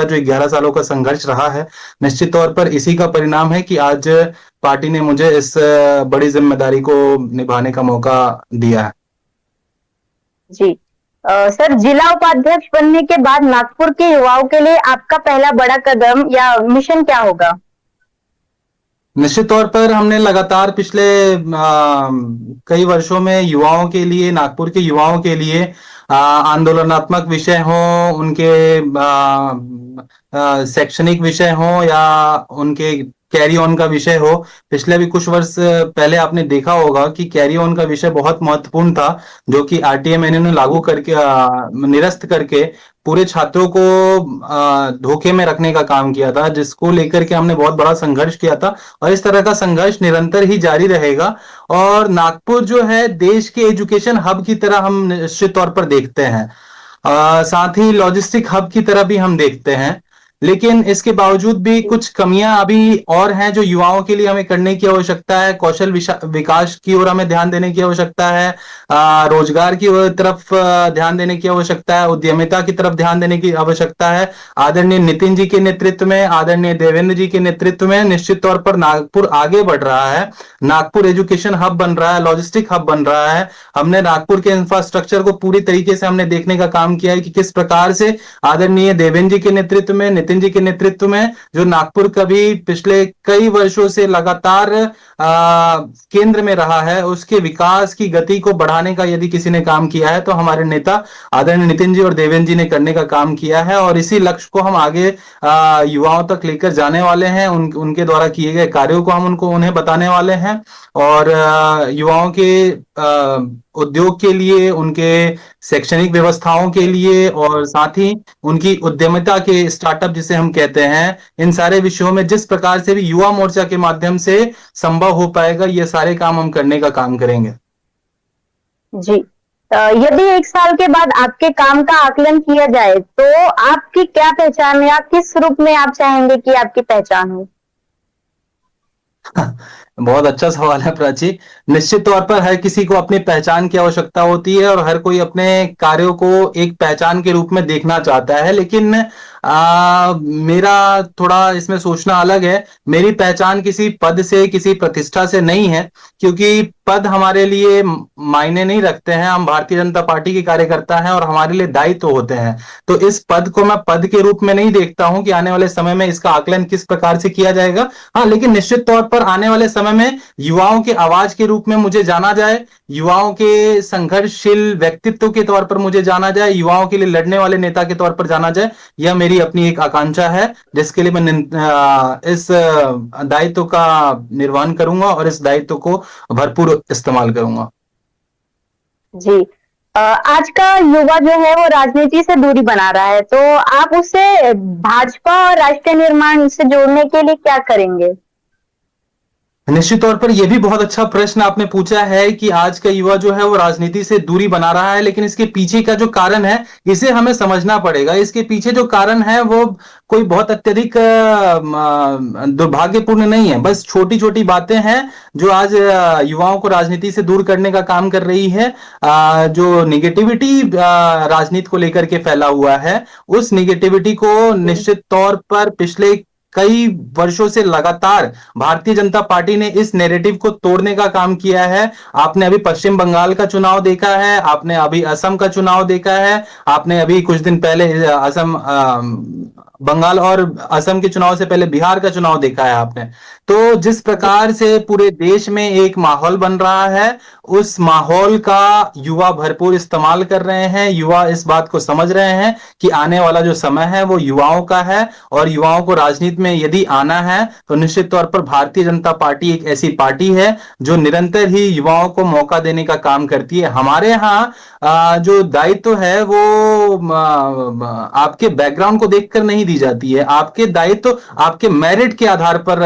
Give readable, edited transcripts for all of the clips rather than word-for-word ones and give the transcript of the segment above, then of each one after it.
जो 11 सालों का संघर्ष रहा है, निश्चित तौर पर इसी का परिणाम है कि आज पार्टी ने मुझे इस बड़ी जिम्मेदारी को निभाने का मौका दिया है। जी। सर, जिला उपाध्यक्ष बनने के बाद नागपुर के युवाओं के लिए आपका पहला बड़ा कदम या मिशन क्या होगा? निश्चित तौर पर हमने लगातार पिछले कई वर्षों में युवाओं के लिए, नागपुर के युवाओं के लिए आंदोलनात्मक विषय हो, उनके शैक्षणिक विषय हो या उनके कैरी ऑन का विषय हो। पिछले भी कुछ वर्ष पहले आपने देखा होगा कि कैरी ऑन का विषय बहुत महत्वपूर्ण था, जो कि आरटीए ने लागू करके निरस्त करके पूरे छात्रों को धोखे में रखने का काम किया था, जिसको लेकर के हमने बहुत बड़ा संघर्ष किया था और इस तरह का संघर्ष निरंतर ही जारी रहेगा। और नागपुर जो है देश के एजुकेशन हब की तरह हम निश्चित तौर पर देखते हैं, साथ ही लॉजिस्टिक हब की तरह भी हम देखते हैं। लेकिन इसके बावजूद भी कुछ कमियां अभी और हैं जो युवाओं के लिए हमें करने की आवश्यकता है। कौशल विकास की ओर हमें ध्यान देने की आवश्यकता है, रोजगार की तरफ ध्यान देने की आवश्यकता है, उद्यमिता की तरफ ध्यान देने की आवश्यकता है। आदरणीय नितिन जी के नेतृत्व में, आदरणीय देवेंद्र जी के नेतृत्व में निश्चित तौर पर नागपुर आगे बढ़ रहा है। नागपुर एजुकेशन हब बन रहा है, लॉजिस्टिक हब बन रहा है। हमने नागपुर के इंफ्रास्ट्रक्चर को पूरी तरीके से हमने देखने का काम किया है कि किस प्रकार से आदरणीय देवेंद्र जी के नेतृत्व में, नितिन जी के नेतृत्व में, जो नागपुर कभी पिछले कई वर्षों से लगातार केंद्र में रहा है, उसके विकास की गति को बढ़ाने का यदि किसी ने काम किया है तो हमारे नेता आदरणीय नितिन जी और देवेंद्र जी ने करने का काम किया है। और इसी लक्ष्य को हम आगे युवाओं तक लेकर जाने वाले हैं। उनके द्वारा किए गए कार्यों को हम उन्हें बताने वाले हैं और युवाओं के उद्योग के लिए, उनके शैक्षणिक व्यवस्थाओं के लिए और साथ ही उनकी उद्यमिता के स्टार्टअप जिसे हम कहते हैं, इन सारे विषयों में जिस प्रकार से भी युवा मोर्चा के माध्यम से संभव हो पाएगा, ये सारे काम हम करने का काम करेंगे। जी। यदि 1 साल के बाद आपके काम का आकलन किया जाए तो आपकी क्या पहचान है? आप किस रूप में आप चाहेंगे कि आपकी पहचान हो? बहुत अच्छा सवाल है प्राची। निश्चित तौर पर हर किसी को अपनी पहचान की आवश्यकता होती है और हर कोई अपने कार्यों को एक पहचान के रूप में देखना चाहता है, लेकिन मेरा थोड़ा इसमें सोचना अलग है। मेरी पहचान किसी पद से, किसी प्रतिष्ठा से नहीं है, क्योंकि पद हमारे लिए मायने नहीं रखते हैं। हम भारतीय जनता पार्टी के कार्यकर्ता हैं और हमारे लिए दायित्व होते हैं। तो इस पद को मैं पद के रूप में नहीं देखता हूं कि आने वाले समय में इसका आकलन किस प्रकार से किया जाएगा। हाँ, लेकिन निश्चित तौर पर आने वाले समय में युवाओं के आवाज के रूप में मुझे जाना जाए, युवाओं के संघर्षशील व्यक्तित्व के तौर पर मुझे जाना जाए, युवाओं के लिए लड़ने वाले नेता के तौर पर जाना जाए, यह मेरी अपनी एक आकांक्षा है, जिसके लिए मैं इस दायित्व का निर्वहन करूंगा और इस दायित्व को भरपूर इस्तेमाल करूंगा। जी। आज का युवा जो है वो राजनीति से दूरी बना रहा है, तो आप उसे भाजपा और राष्ट्रीय निर्माण से जोड़ने के लिए क्या करेंगे? निश्चित तौर पर यह भी बहुत अच्छा प्रश्न आपने पूछा है कि आज का युवा जो है वो राजनीति से दूरी बना रहा है, लेकिन इसके पीछे का जो कारण है इसे हमें समझना पड़ेगा। इसके पीछे जो कारण है वो कोई बहुत अत्यधिक दुर्भाग्यपूर्ण नहीं है, बस छोटी छोटी बातें हैं जो आज युवाओं को राजनीति से दूर करने का काम कर रही है। जो निगेटिविटी राजनीति को लेकर के फैला हुआ है, उस निगेटिविटी को निश्चित तौर पर पिछले कई वर्षों से लगातार भारतीय जनता पार्टी ने इस नैरेटिव को तोड़ने का काम किया है। आपने अभी पश्चिम बंगाल का चुनाव देखा है, आपने अभी असम का चुनाव देखा है, आपने अभी कुछ दिन पहले बंगाल और असम के चुनाव से पहले बिहार का चुनाव देखा है आपने। तो जिस प्रकार से पूरे देश में एक माहौल बन रहा है, उस माहौल का युवा भरपूर इस्तेमाल कर रहे हैं। युवा इस बात को समझ रहे हैं कि आने वाला जो समय है वो युवाओं का है और युवाओं को राजनीति में यदि आना है तो निश्चित तौर पर भारतीय जनता पार्टी एक ऐसी पार्टी है जो निरंतर ही युवाओं को मौका देने का काम करती है। हमारे यहाँ जो दायित्व है वो आपके बैकग्राउंड को देखकर नहीं दी जाती है, आपके दायित्व आपके मेरिट के आधार पर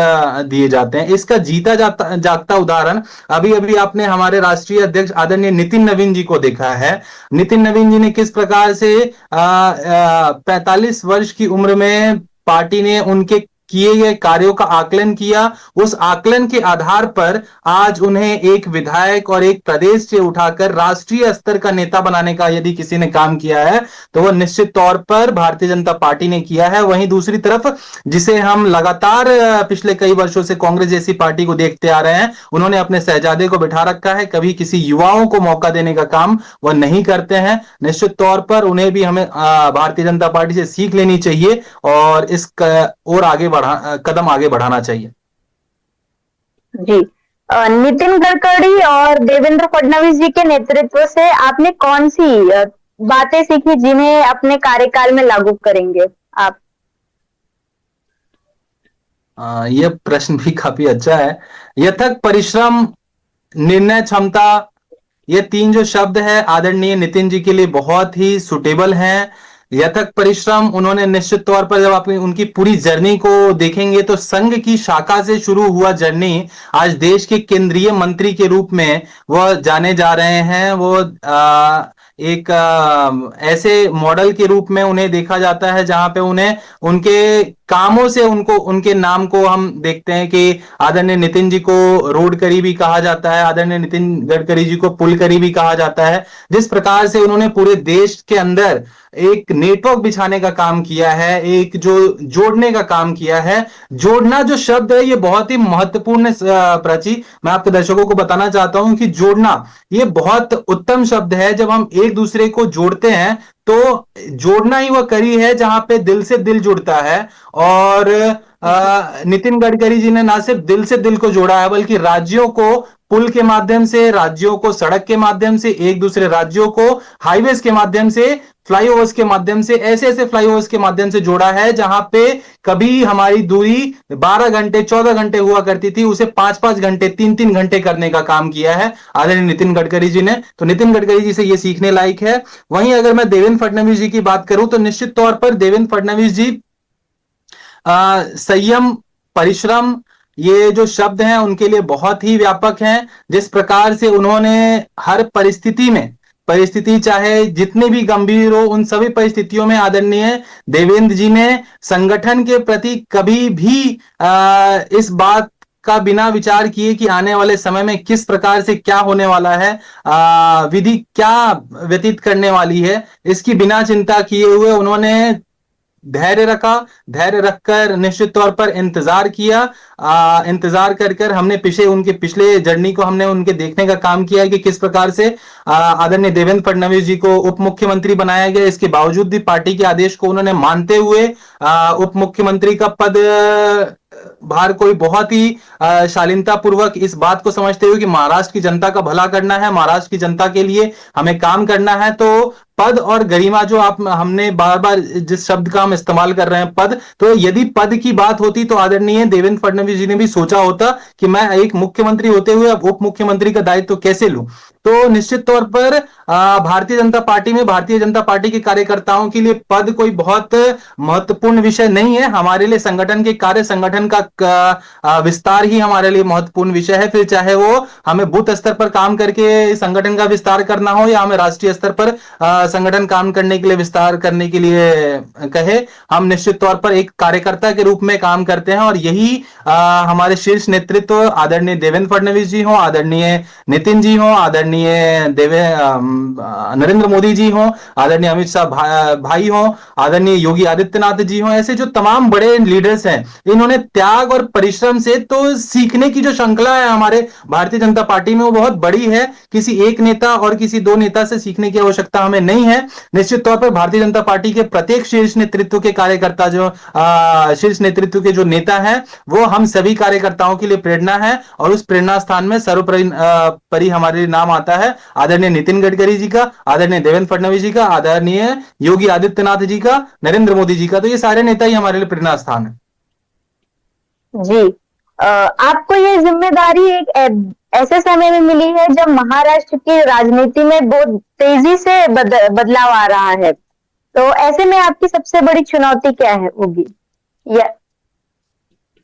दिए जाते हैं। इसका जीता जागता उदाहरण अभी अभी आपने हमारे राष्ट्रीय अध्यक्ष आदरणीय नितिन नवीन जी को देखा है। नितिन नवीन जी ने किस प्रकार से 45 वर्ष की उम्र में पार्टी ने उनके किए गए कार्यों का आकलन किया, उस आकलन के आधार पर आज उन्हें एक विधायक और एक प्रदेश से उठाकर राष्ट्रीय स्तर का नेता बनाने का यदि किसी ने काम किया है तो वह निश्चित तौर पर भारतीय जनता पार्टी ने किया है। वहीं दूसरी तरफ जिसे हम लगातार पिछले कई वर्षों से कांग्रेस जैसी पार्टी को देखते आ रहे हैं, उन्होंने अपने शहजादे को बिठा रखा है, कभी किसी युवाओं को मौका देने का काम वह नहीं करते हैं। निश्चित तौर पर उन्हें भी हमें भारतीय जनता पार्टी से सीख लेनी चाहिए और इस और आगे कदम आगे बढ़ाना चाहिए। जी। नितिन गडकरी और देवेंद्र फडणवीस जी के नेतृत्व से आपने कौन सी बातें सीखी जिन्हें अपने कार्यकाल में लागू करेंगे आप? यह प्रश्न भी काफी अच्छा है। यथक परिश्रम, निर्णय क्षमता, ये तीन जो शब्द है आदरणीय नितिन जी के लिए बहुत ही सुटेबल हैं। यथक परिश्रम, उन्होंने निश्चित तौर पर जब आप उनकी पूरी जर्नी को देखेंगे तो संघ की शाखा से शुरू हुआ जर्नी आज देश के केंद्रीय मंत्री के रूप में वह जाने जा रहे हैं। वो एक ऐसे मॉडल के रूप में उन्हें देखा जाता है जहां पे उन्हें उनके कामों से उनको उनके नाम को हम देखते हैं कि आदरणीय नितिन जी को रोड करीबी कहा जाता है, आदरणीय नितिन गडकरी जी को पुल करीबी कहा जाता है। जिस प्रकार से उन्होंने पूरे देश के अंदर एक नेटवर्क बिछाने का काम किया है, एक जो जोड़ने का काम किया है। जोड़ना जो शब्द है ये बहुत ही महत्वपूर्ण है प्राची। मैं आपके दर्शकों को बताना चाहता हूं कि जोड़ना ये बहुत उत्तम शब्द है। जब हम एक दूसरे को जोड़ते हैं तो जोड़ना ही वह कड़ी है जहां पे दिल से दिल जुड़ता है। और नितिन गडकरी जी ने ना सिर्फ दिल से दिल को जोड़ा है बल्कि राज्यों को पुल के माध्यम से, राज्यों को सड़क के माध्यम से, एक दूसरे राज्यों को हाईवेज के माध्यम से, फ्लाईओवर्स के माध्यम से, ऐसे ऐसे फ्लाईओवर्स के माध्यम से जोड़ा है जहां पे कभी हमारी दूरी 12 घंटे 14 घंटे हुआ करती थी, उसे 5-5 घंटे 3-3 घंटे करने का काम किया है आदरणीय नितिन गडकरी जी ने। तो नितिन गडकरी जी से यह सीखने लायक है। वहीं अगर मैं देवेंद्र फडणवीस जी की बात करूं तो निश्चित तौर पर देवेंद्र फडणवीस जी संयम, परिश्रम, ये जो शब्द हैं उनके लिए बहुत ही व्यापक हैं। जिस प्रकार से उन्होंने हर परिस्थिति में, परिस्थिति चाहे जितनी भी गंभीर हो, उन सभी परिस्थितियों में आदरणीय देवेंद्र जी ने संगठन के प्रति कभी भी इस बात का बिना विचार किए कि आने वाले समय में किस प्रकार से क्या होने वाला है, विधि क्या व्यतीत करने वाली है, इसकी बिना चिंता किए हुए उन्होंने धैर्य रखा। धैर्य रखकर निश्चित तौर पर इंतजार किया। इंतजार कर कर हमने उनके पिछले जर्नी को हमने उनके देखने का काम किया कि किस प्रकार से आदरणीय देवेंद्र फडणवीस जी को उप मुख्यमंत्री बनाया गया। इसके बावजूद भी पार्टी के आदेश को उन्होंने मानते हुए उप मुख्यमंत्री का पद भार कोई बहुत ही शालीनता पूर्वक इस बात को समझते हुए कि महाराष्ट्र की जनता का भला करना है, महाराष्ट्र की जनता के लिए हमें काम करना है। तो पद और गरिमा जो हमने बार बार जिस शब्द का हम इस्तेमाल कर रहे हैं पद, तो यदि पद की बात होती तो आदरणीय देवेंद्र फडणवीस जी ने भी सोचा होता कि मैं एक मुख्यमंत्री होते हुए अब उप मुख्यमंत्री का दायित्व कैसे लूं। तो निश्चित तौर पर भारतीय जनता पार्टी में भारतीय जनता पार्टी के कार्यकर्ताओं के लिए पद कोई बहुत महत्वपूर्ण विषय नहीं है। हमारे लिए संगठन के कार्य, संगठन का विस्तार ही हमारे लिए महत्वपूर्ण विषय है। फिर चाहे वो हमें बूथ स्तर पर काम करके संगठन का विस्तार करना हो या हमें राष्ट्रीय स्तर पर संगठन काम करने के लिए, विस्तार करने के लिए कहे, हम निश्चित तौर पर एक कार्यकर्ता के रूप में काम करते हैं। और यही हमारे शीर्ष नेतृत्व आदरणीय देवेंद्र फडणवीस जी हो, आदरणीय नितिन जी हो, आदरणीय नरेंद्र मोदी जी हो, आदरणीय अमित शाह भाई हो, आदरणीय योगी आदित्यनाथ जी हो, ऐसे जो तमाम बड़े लीडर्स हैं, इन्होंने त्याग और परिश्रम से तो सीखने की जो श्रृंखला है हमारे भारतीय जनता पार्टी में वो बहुत बड़ी है। किसी एक नेता और किसी दो नेता से सीखने की आवश्यकता हमें नहीं है। निश्चित तौर पर भारतीय जनता पार्टी के प्रत्येक शीर्ष नेतृत्व के कार्यकर्ता, जो शीर्ष नेतृत्व के जो नेता हैं, वो हम सभी कार्यकर्ताओं के लिए प्रेरणा है। और उस प्रेरणा स्थान में सर्वोपरि हमारे नाम आता है आदरणीय नितिन गडकरी जी का, आदरणीय देवेंद्र फडणवीस जी का, आदरणीय योगी आदित्यनाथ जी का, नरेंद्र मोदी जी का। तो ये सारे नेता ही हमारे लिए प्रेरणा स्थान है। जी। आपको ये जिम्मेदारी एक ऐसे समय में मिली है जब महाराष्ट्र की राजनीति में बहुत तेजी से बदलाव आ रहा है, तो ऐसे में आपकी सबसे बड़ी चुनौती क्या है होगी? या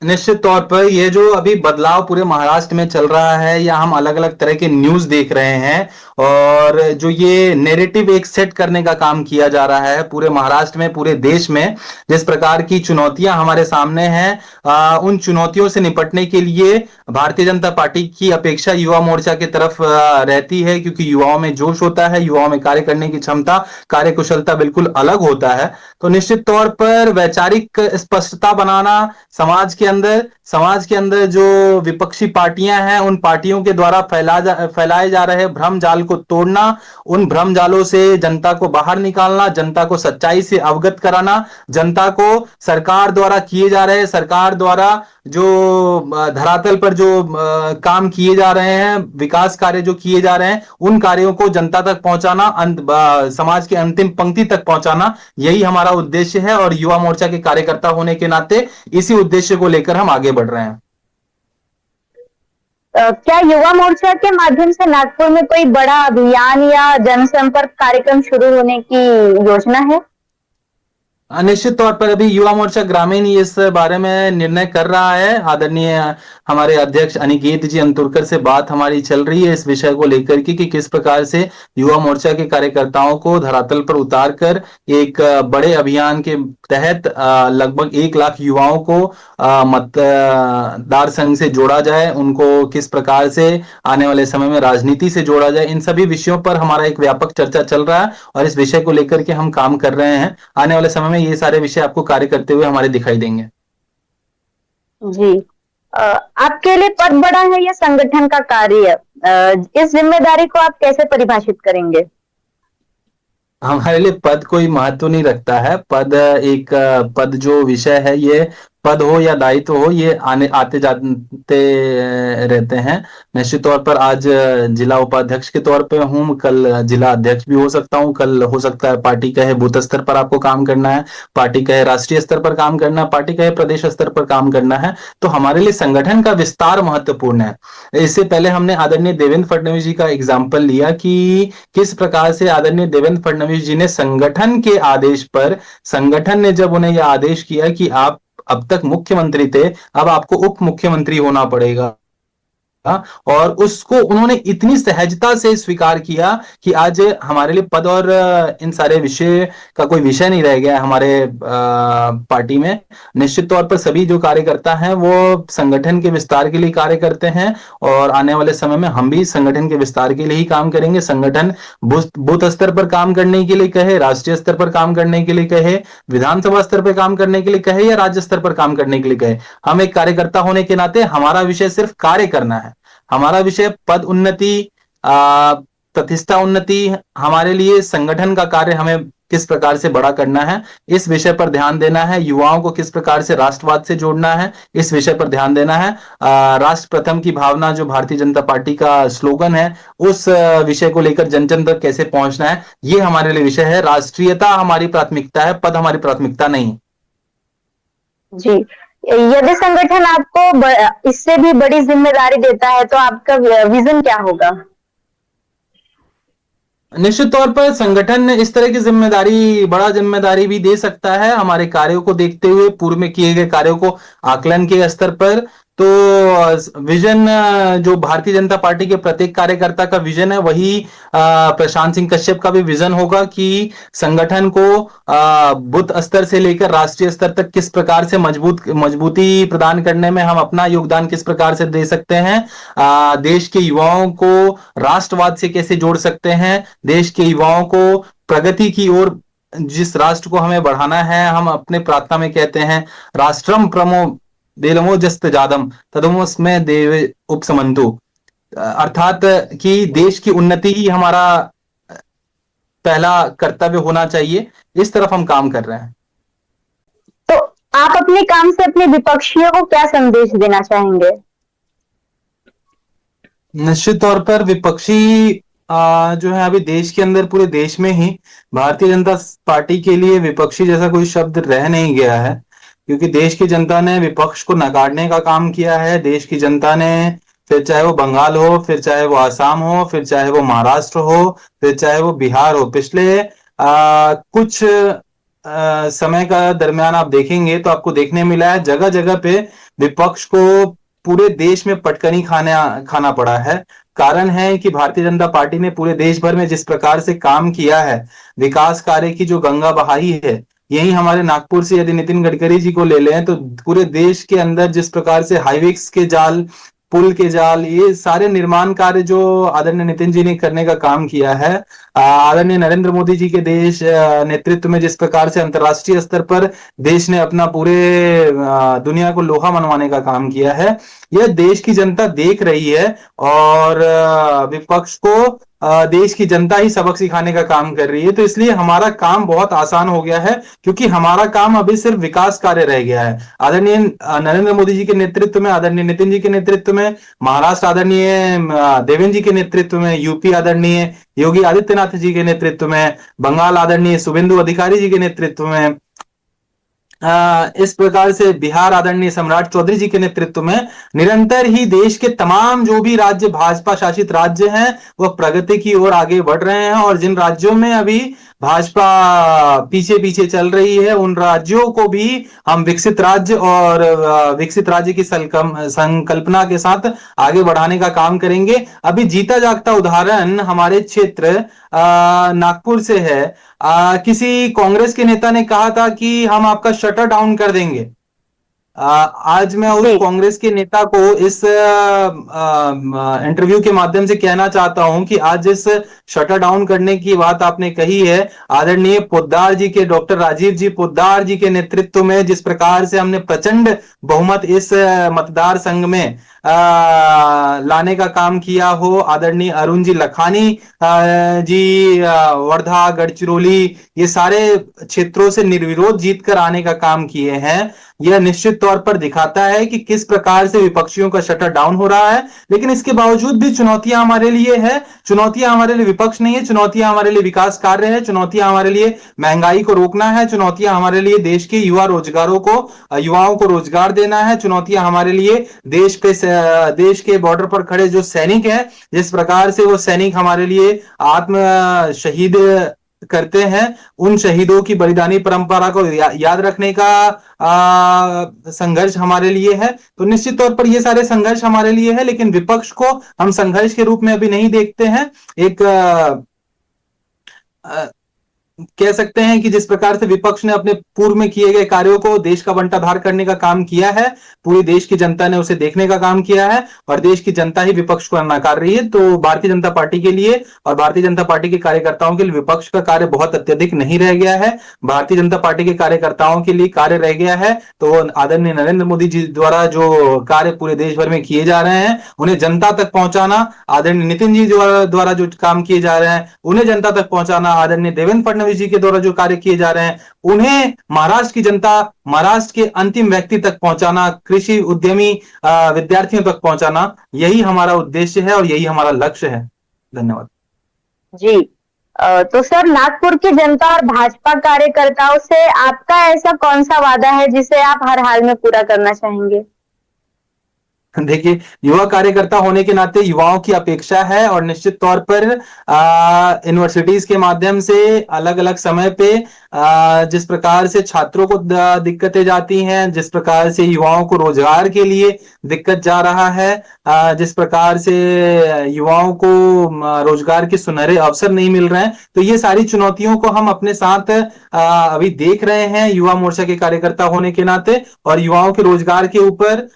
निश्चित तौर पर ये जो अभी बदलाव पूरे महाराष्ट्र में चल रहा है, या हम अलग अलग तरह के न्यूज देख रहे हैं, और जो ये नैरेटिव एक सेट करने का काम किया जा रहा है पूरे महाराष्ट्र में, पूरे देश में, जिस प्रकार की चुनौतियां हमारे सामने हैं, उन चुनौतियों से निपटने के लिए भारतीय जनता पार्टी की अपेक्षा युवा मोर्चा की तरफ रहती है, क्योंकि युवाओं में जोश होता है, युवाओं में कार्य करने की क्षमता, कार्य कुशलता बिल्कुल अलग होता है। तो निश्चित तौर पर वैचारिक स्पष्टता बनाना, समाज के अंदर जो विपक्षी पार्टियां हैं, उन पार्टियों के द्वारा फैलाए जा रहे भ्रम जाल को तोड़ना, उन भ्रम जालों से जनता को बाहर निकालना, जनता को सच्चाई से अवगत कराना, जनता को सरकार द्वारा जो धरातल पर जो काम किए जा रहे हैं, विकास कार्य जो किए जा रहे हैं, उन कार्यों को जनता तक पहुंचाना, समाज की अंतिम पंक्ति तक पहुंचाना, यही हमारा उद्देश्य है। और युवा मोर्चा के कार्यकर्ता होने के नाते इसी उद्देश्य को लेकर हम आगे बढ़ रहे हैं। क्या युवा मोर्चा के माध्यम से नागपुर में कोई बड़ा अभियान या जनसंपर्क कार्यक्रम शुरू होने की योजना है? निश्चित तौर पर अभी युवा मोर्चा ग्रामीण इस बारे में निर्णय कर रहा है। आदरणीय हमारे अध्यक्ष अनिकेत जी अंतुरकर से बात हमारी चल रही है इस विषय को लेकर के, कि किस प्रकार से युवा मोर्चा के कार्यकर्ताओं को धरातल पर उतार कर एक बड़े अभियान के तहत लगभग 1 लाख युवाओं को मतदार संघ से जोड़ा जाए, उनको किस प्रकार से आने वाले समय में राजनीति से जोड़ा जाए, इन सभी विषयों पर हमारा एक व्यापक चर्चा चल रहा है, और इस विषय को लेकर के हम काम कर रहे हैं। आने वाले समय में ये सारे विषय आपको कार्य करते हुए हमारे दिखाई देंगे। जी। आपके लिए पद बड़ा है या संगठन का कार्य? इस जिम्मेदारी को आप कैसे परिभाषित करेंगे? हमारे लिए पद कोई महत्व नहीं रखता है। पद जो विषय है, ये पद हो या दायित्व हो, ये आते जाते रहते हैं। निश्चित तौर पर आज जिला उपाध्यक्ष के तौर पे हूँ, कल जिला अध्यक्ष भी हो सकता हूँ, कल हो सकता है पार्टी कहे बूथ स्तर पर आपको काम करना है, पार्टी कहे राष्ट्रीय स्तर पर काम करना है, पार्टी कहे प्रदेश स्तर पर काम करना है। तो हमारे लिए संगठन का विस्तार महत्वपूर्ण है। इससे पहले हमने आदरणीय देवेंद्र फडणवीस जी का एग्जाम्पल लिया कि किस प्रकार से आदरणीय देवेंद्र फडणवीस जी ने संगठन के आदेश पर, संगठन ने जब उन्हें यह आदेश किया कि आप अब तक मुख्यमंत्री थे, अब आपको उप मुख्यमंत्री होना पड़ेगा, और उसको उन्होंने इतनी सहजता से स्वीकार किया कि आज हमारे लिए पद और इन सारे विषय का कोई विषय नहीं रह गया हमारे पार्टी में। निश्चित तौर पर सभी जो कार्यकर्ता हैं वो संगठन के विस्तार के लिए कार्य करते हैं, और आने वाले समय में हम भी संगठन के विस्तार के लिए ही काम करेंगे। संगठन बूथ स्तर पर काम करने के लिए कहे, राष्ट्रीय स्तर पर काम करने के लिए कहे, विधानसभा स्तर पर काम करने के लिए कहे, या राज्य स्तर पर काम करने के लिए कहे, हम एक कार्यकर्ता होने के नाते हमारा विषय सिर्फ कार्य करना है। हमारा विषय पद उन्नति, प्रतिष्ठा उन्नति, हमारे लिए संगठन का कार्य हमें किस प्रकार से बड़ा करना है, इस विषय पर ध्यान देना है। युवाओं को किस प्रकार से राष्ट्रवाद से जोड़ना है, इस विषय पर ध्यान देना है। राष्ट्र प्रथम की भावना जो भारतीय जनता पार्टी का स्लोगन है, उस विषय को लेकर जन जन तक कैसे पहुंचना है, ये हमारे लिए विषय है। राष्ट्रीयता हमारी प्राथमिकता है, पद हमारी प्राथमिकता नहीं। जी। यदि संगठन आपको इससे भी बड़ी जिम्मेदारी देता है तो आपका विजन क्या होगा? निश्चित तौर पर संगठन इस तरह की बड़ा जिम्मेदारी भी दे सकता है, हमारे कार्यों को देखते हुए, पूर्व में किए गए कार्यों को आकलन के स्तर पर। तो विजन जो भारतीय जनता पार्टी के प्रत्येक कार्यकर्ता का विजन है, वही प्रशांत सिंह कश्यप का भी विजन होगा कि संगठन को बूथ स्तर से लेकर राष्ट्रीय स्तर तक किस प्रकार से मजबूती प्रदान करने में हम अपना योगदान किस प्रकार से दे सकते हैं, देश के युवाओं को राष्ट्रवाद से कैसे जोड़ सकते हैं, देश के युवाओं को प्रगति की ओर, जिस राष्ट्र को हमें बढ़ाना है, हम अपने प्रार्थना में कहते हैं राष्ट्रम प्रमो देलमो जस्त जादम तदमोस्मे देव उपसमंतु, अर्थात कि देश की उन्नति ही हमारा पहला कर्तव्य होना चाहिए। इस तरफ हम काम कर रहे हैं। तो आप अपने काम से अपने विपक्षियों को क्या संदेश देना चाहेंगे? निश्चित तौर पर विपक्षी जो है अभी देश के अंदर, पूरे देश में ही भारतीय जनता पार्टी के लिए विपक्षी जैसा कोई शब्द रह नहीं गया है, क्योंकि देश की जनता ने विपक्ष को नकारने का काम किया है। देश की जनता ने, फिर चाहे वो बंगाल हो, फिर चाहे वो आसाम हो, फिर चाहे वो महाराष्ट्र हो, फिर चाहे वो बिहार हो, पिछले कुछ समय का दरमियान आप देखेंगे तो आपको देखने मिला है जगह जगह पे विपक्ष को पूरे देश में पटकनी खाना पड़ा है। कारण है कि भारतीय जनता पार्टी ने पूरे देश भर में जिस प्रकार से काम किया है, विकास कार्य की जो गंगा बहाई है, यही हमारे नागपुर से यदि नितिन गडकरी जी को ले लें तो पूरे देश के अंदर जिस प्रकार से हाईवेज के जाल, पुल के जाल, ये सारे निर्माण कार्य जो आदरणीय नितिन जी ने करने का काम किया है, आदरणीय नरेंद्र मोदी जी के देश नेतृत्व में जिस प्रकार से अंतर्राष्ट्रीय स्तर पर देश ने अपना पूरे दुनिया को लोहा मनवाने का काम किया है, यह देश की जनता देख रही है। और विपक्ष को देश की जनता ही सबक सिखाने का काम कर रही है। तो इसलिए हमारा काम बहुत आसान हो गया है, क्योंकि हमारा काम अभी सिर्फ विकास कार्य रह गया है। आदरणीय नरेंद्र मोदी जी के नेतृत्व में, आदरणीय नितिन जी के नेतृत्व में, महाराष्ट्र आदरणीय देवेंद्र जी के नेतृत्व में, यूपी आदरणीय योगी आदित्यनाथ जी के नेतृत्व में, बंगाल आदरणीय शुभेंदु अधिकारी जी के नेतृत्व में, इस प्रकार से बिहार आदरणीय सम्राट चौधरी जी के नेतृत्व में निरंतर ही देश के तमाम जो भी राज्य भाजपा शासित राज्य हैं वह प्रगति की ओर आगे बढ़ रहे हैं। और जिन राज्यों में अभी भाजपा पीछे पीछे चल रही है, उन राज्यों को भी हम विकसित राज्य और विकसित राज्य की संकल्पना के साथ आगे बढ़ाने का काम करेंगे। अभी जीता जागता उदाहरण हमारे क्षेत्र नागपुर से है। किसी कांग्रेस के नेता ने कहा था कि हम आपका शटर डाउन कर देंगे। आज मैं उस कांग्रेस के नेता को इस इंटरव्यू के माध्यम से कहना चाहता हूं कि आज इस शटर डाउन करने की बात आपने कही है, आदरणीय पोद्दार जी के, डॉक्टर राजीव जी पोद्दार जी के नेतृत्व में जिस प्रकार से हमने प्रचंड बहुमत इस मतदार संघ में लाने का काम किया हो, आदरणीय अरुण जी लखानी जी वर्धा, गढ़चिरौली, ये सारे क्षेत्रों से निर्विरोध जीतकर आने का काम किए हैं, यह निश्चित तौर पर दिखाता है कि किस प्रकार से विपक्षियों का शटर डाउन हो रहा है। लेकिन इसके बावजूद भी चुनौतियां हमारे लिए है। चुनौतियां हमारे लिए विपक्ष नहीं है, चुनौतियां हमारे लिए विकास कार्य है, चुनौतियां हमारे लिए महंगाई को रोकना है, चुनौतियां हमारे लिए देश के युवाओं को रोजगार देना है, चुनौतियां हमारे लिए देश के बॉर्डर पर खड़े जो सैनिक हैं, जिस प्रकार से वो सैनिक हमारे लिए आत्म शहीद करते हैं, उन शहीदों की बलिदानी परंपरा को याद रखने का संघर्ष हमारे लिए है। तो निश्चित तौर पर ये सारे संघर्ष हमारे लिए है, लेकिन विपक्ष को हम संघर्ष के रूप में अभी नहीं देखते हैं। एक कह सकते हैं कि जिस प्रकार से विपक्ष ने अपने पूर्व में किए गए कार्यों को देश का बंटाधार करने का काम किया है, पूरी देश की जनता ने उसे देखने का काम किया है और देश की जनता ही विपक्ष को नकार रही है। तो भारतीय जनता पार्टी के लिए और भारतीय जनता पार्टी के कार्यकर्ताओं के लिए विपक्ष का कार्य बहुत अत्यधिक नहीं रह गया है। भारतीय जनता पार्टी के कार्यकर्ताओं के लिए कार्य रह गया है तो आदरणीय नरेंद्र मोदी जी द्वारा जो कार्य पूरे देश भर में किए जा रहे हैं उन्हें जनता तक पहुंचाना, आदरणीय नितिन जी द्वारा जो काम किए जा रहे हैं उन्हें जनता तक पहुंचाना, आदरणीय देवेंद्र फडणवीस जी के द्वारा जो कार्य किए जा रहे हैं उन्हें महाराष्ट्र की जनता, महाराष्ट्र के अंतिम व्यक्ति तक पहुंचाना, कृषि उद्यमी विद्यार्थियों तक पहुंचाना, यही हमारा उद्देश्य है और यही हमारा लक्ष्य है। धन्यवाद जी। तो सर, नागपुर की जनता और भाजपा कार्यकर्ताओं से आपका ऐसा कौन सा वादा है जिसे आप हर हाल में पूरा करना चाहेंगे? देखिए, युवा कार्यकर्ता होने के नाते युवाओं की अपेक्षा है और निश्चित तौर पर यूनिवर्सिटीज के माध्यम से अलग अलग समय पे जिस प्रकार से छात्रों को दिक्कतें जाती हैं, जिस प्रकार से युवाओं को रोजगार के लिए दिक्कत जा रहा है, जिस प्रकार से युवाओं को रोजगार के सुनहरे अवसर नहीं मिल रहे हैं, तो ये सारी चुनौतियों को हम अपने साथ अभी देख रहे हैं युवा मोर्चा के कार्यकर्ता होने के नाते। और युवाओं के रोजगार के ऊपर,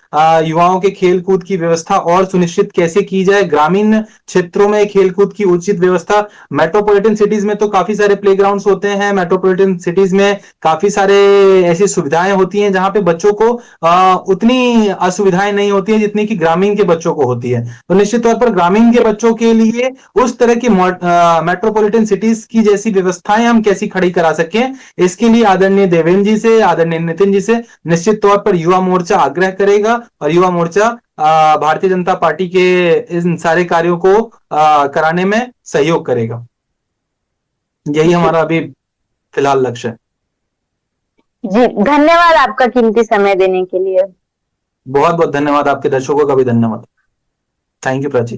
युवाओं के खेलकूद की व्यवस्था और सुनिश्चित कैसे की जाए, ग्रामीण क्षेत्रों में खेलकूद की उचित व्यवस्था, मेट्रोपॉलिटन सिटीज में तो काफी सारे प्लेग्राउंड्स होते हैं, मेट्रोपॉलिटन सिटीज में काफी सारे ऐसी सुविधाएं होती हैं जहां पे बच्चों को उतनी असुविधाएं नहीं होती है जितनी कि ग्रामीण के बच्चों को होती है। तो निश्चित तौर पर ग्रामीण के बच्चों के लिए उस तरह की मेट्रोपॉलिटन सिटीज की जैसी व्यवस्थाएं हम कैसी खड़ी करा सकें, इसके लिए आदरणीय देवेंद्र जी से, आदरणीय नितिन जी से निश्चित तौर पर युवा मोर्चा आग्रह करेगा और युवा मोर्चा भारतीय जनता पार्टी के इन सारे कार्यों को कराने में सहयोग करेगा। यही हमारा अभी फिलहाल लक्ष्य है। जी, धन्यवाद आपका कीमती समय देने के लिए। बहुत बहुत धन्यवाद, आपके दर्शकों का भी धन्यवाद। Thank you Prachi.